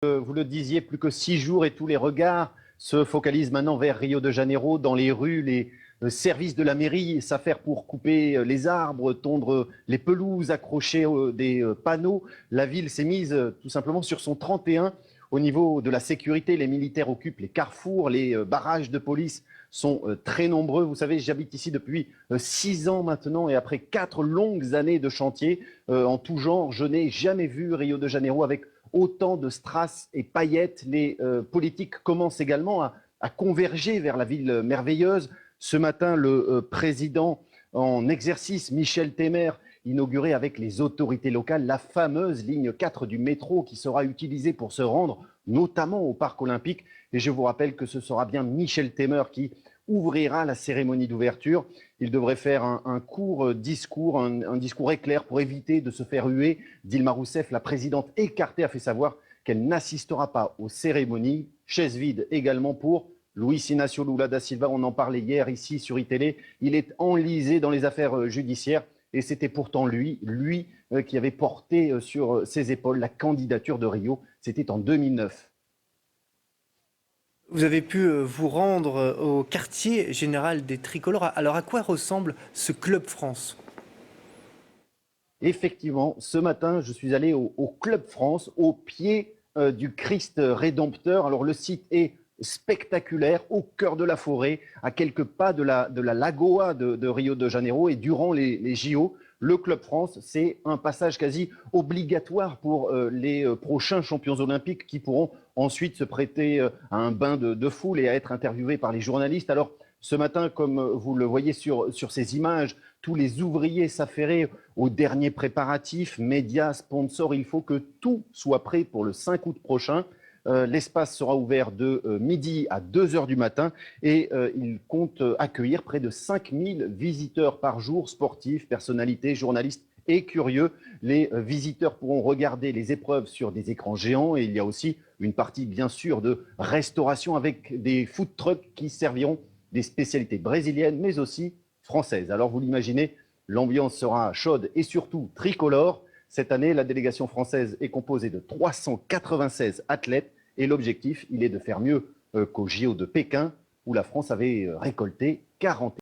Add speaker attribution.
Speaker 1: Vous le disiez, plus que 6 jours et tous les regards se focalisent maintenant vers Rio de Janeiro. Dans les rues, les services de la mairie s'affairent pour couper les arbres, tondre les pelouses, accrocher des panneaux. La ville s'est mise tout simplement sur son 31. Au niveau de la sécurité, les militaires occupent les carrefours, les barrages de police sont très nombreux. Vous savez, j'habite ici depuis 6 ans maintenant et après 4 longues années de chantier en tout genre, je n'ai jamais vu Rio de Janeiro avec autant de strass et paillettes. Les politiques commencent également à converger vers la ville merveilleuse. Ce matin, le président en exercice, Michel Temer, inaugurait avec les autorités locales la fameuse ligne 4 du métro qui sera utilisée pour se rendre notamment au Parc olympique. Et je vous rappelle que ce sera bien Michel Temer qui ouvrira la cérémonie d'ouverture. Il devrait faire un court discours, un discours éclair pour éviter de se faire huer. Dilma Rousseff, la présidente écartée, a fait savoir qu'elle n'assistera pas aux cérémonies. Chaise vide également pour Luis Inácio Lula da Silva. On en parlait hier ici sur iTélé. Il est enlisé dans les affaires judiciaires. Et c'était pourtant lui qui avait porté sur ses épaules la candidature de Rio. C'était en 2009.
Speaker 2: Vous avez pu vous rendre au quartier général des Tricolores. Alors à quoi ressemble ce Club France?
Speaker 1: Effectivement, ce matin, je suis allé au Club France, au pied du Christ Rédempteur. Alors le site est spectaculaire, au cœur de la forêt, à quelques pas de la Lagoa de Rio de Janeiro. Et durant les JO, le Club France, c'est un passage quasi obligatoire pour les prochains champions olympiques qui pourront ensuite se prêter à un bain de foule et à être interviewés par les journalistes. Alors ce matin, comme vous le voyez sur ces images, tous les ouvriers s'affairaient aux derniers préparatifs, médias, sponsors. Il faut que tout soit prêt pour le 5 août prochain. L'espace sera ouvert de midi à 2 heures du matin et il compte accueillir près de 5000 visiteurs par jour, sportifs, personnalités, journalistes et curieux. Les visiteurs pourront regarder les épreuves sur des écrans géants et il y a aussi une partie bien sûr de restauration avec des food trucks qui serviront des spécialités brésiliennes mais aussi françaises. Alors vous l'imaginez, l'ambiance sera chaude et surtout tricolore. Cette année, la délégation française est composée de 396 athlètes et l'objectif, il est de faire mieux qu'au JO de Pékin où la France avait récolté 40.